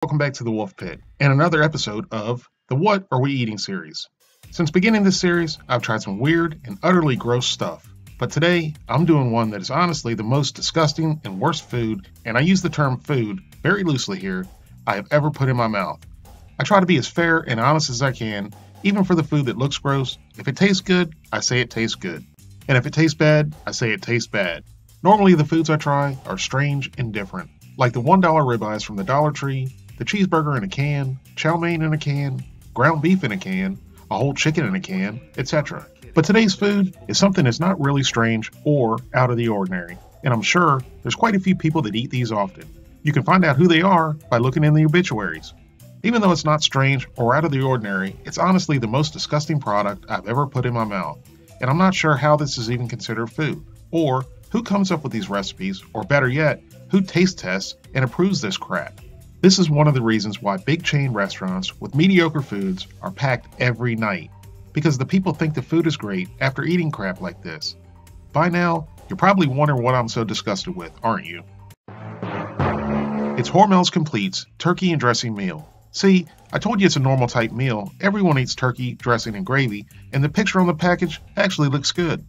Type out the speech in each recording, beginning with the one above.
Welcome back to the Wolf Pit and another episode of the What Are We Eating series. Since beginning this series, I've tried some weird and utterly gross stuff, but today I'm doing one that is honestly the most disgusting and worst food, and I use the term food very loosely here, I have ever put in my mouth. I try to be as fair and honest as I can, even for the food that looks gross. If it tastes good, I say it tastes good. And if it tastes bad, I say it tastes bad. Normally the foods I try are strange and different, like the $1 ribeyes from the Dollar Tree, the cheeseburger in a can, chow mein in a can, ground beef in a can, a whole chicken in a can, etc. But today's food is something that's not really strange or out of the ordinary, and I'm sure there's quite a few people that eat these often. You can find out who they are by looking in the obituaries. Even though it's not strange or out of the ordinary, it's honestly the most disgusting product I've ever put in my mouth, and I'm not sure how this is even considered food, or who comes up with these recipes, or better yet, who taste tests and approves this crap. This is one of the reasons why big chain restaurants with mediocre foods are packed every night, because the people think the food is great after eating crap like this. By now, you're probably wondering what I'm so disgusted with, aren't you? It's Hormels Compleats turkey and dressing meal. See, I told you it's a normal type meal. Everyone eats turkey, dressing, and gravy, and the picture on the package actually looks good.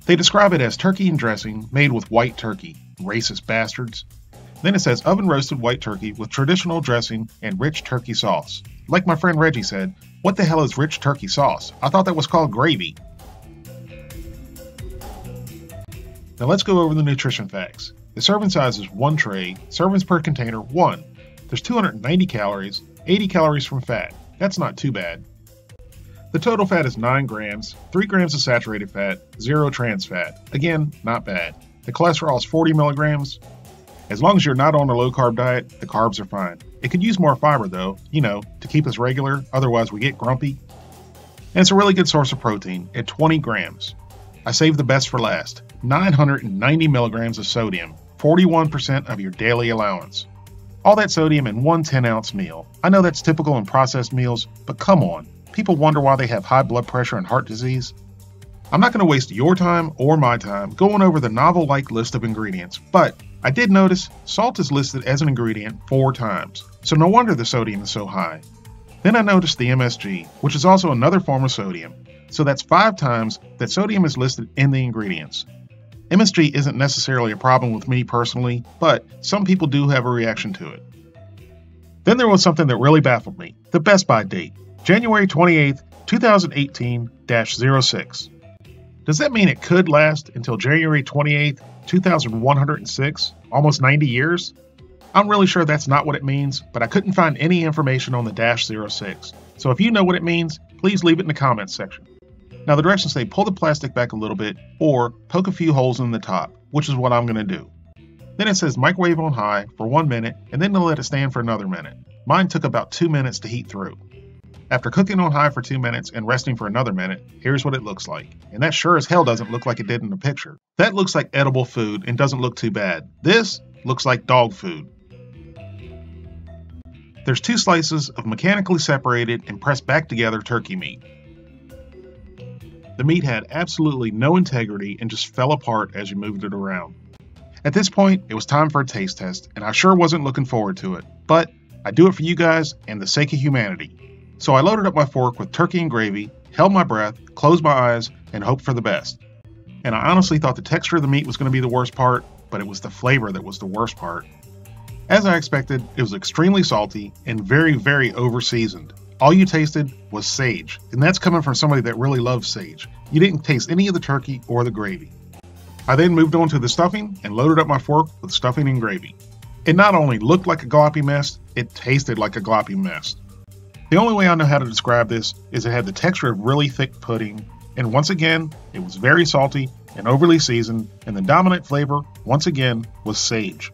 They describe it as turkey and dressing made with white turkey. Racist bastards. Then it says oven roasted white turkey with traditional dressing and rich turkey sauce. Like my friend Reggie said, what the hell is rich turkey sauce? I thought that was called gravy. Now let's go over the nutrition facts. The serving size is 1 tray, servings per container 1. There's 290 calories, 80 calories from fat. That's not too bad. The total fat is 9 grams, 3 grams of saturated fat, 0 trans fat. Again, not bad. The cholesterol is 40 milligrams. As long as you're not on a low-carb diet, the carbs are fine. It could use more fiber though, to keep us regular, otherwise we get grumpy. And it's a really good source of protein at 20 grams. I saved the best for last. 990 milligrams of sodium, 41% of your daily allowance. All that sodium in one 10-ounce meal. I know that's typical in processed meals, but come on. People wonder why they have high blood pressure and heart disease. I'm not going to waste your time or my time going over the novel-like list of ingredients, but I did notice salt is listed as an ingredient 4 times, so no wonder the sodium is so high. Then I noticed the MSG, which is also another form of sodium, so that's 5 times that sodium is listed in the ingredients. MSG isn't necessarily a problem with me personally, but some people do have a reaction to it. Then there was something that really baffled me, the Best By date, January 28th, 2018-06. Does that mean it could last until January 28th, 2106, almost 90 years? I'm really sure that's not what it means, but I couldn't find any information on the -06. So if you know what it means, please leave it in the comments section. Now the directions say pull the plastic back a little bit or poke a few holes in the top, which is what I'm going to do. Then it says microwave on high for 1 minute and then to let it stand for another minute. Mine took about 2 minutes to heat through. After cooking on high for 2 minutes and resting for another minute, here's what it looks like. And that sure as hell doesn't look like it did in the picture. That looks like edible food and doesn't look too bad. This looks like dog food. There's 2 slices of mechanically separated and pressed back together turkey meat. The meat had absolutely no integrity and just fell apart as you moved it around. At this point, it was time for a taste test, and I sure wasn't looking forward to it. But I do it for you guys and the sake of humanity. So I loaded up my fork with turkey and gravy, held my breath, closed my eyes, and hoped for the best. And I honestly thought the texture of the meat was going to be the worst part, but it was the flavor that was the worst part. As I expected, it was extremely salty and very, very over-seasoned. All you tasted was sage, and that's coming from somebody that really loves sage. You didn't taste any of the turkey or the gravy. I then moved on to the stuffing and loaded up my fork with stuffing and gravy. It not only looked like a gloppy mess, it tasted like a gloppy mess. The only way I know how to describe this is it had the texture of really thick pudding, and once again, it was very salty and overly seasoned, and the dominant flavor, once again, was sage.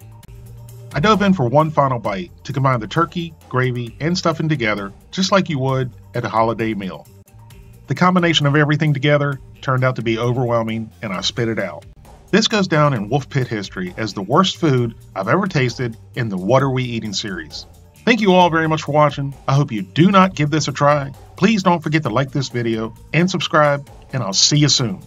I dove in for one final bite to combine the turkey, gravy, and stuffing together, just like you would at a holiday meal. The combination of everything together turned out to be overwhelming, and I spit it out. This goes down in Wolf Pit history as the worst food I've ever tasted in the What Are We Eating series. Thank you all very much for watching. I hope you do not give this a try. Please don't forget to like this video and subscribe, and I'll see you soon.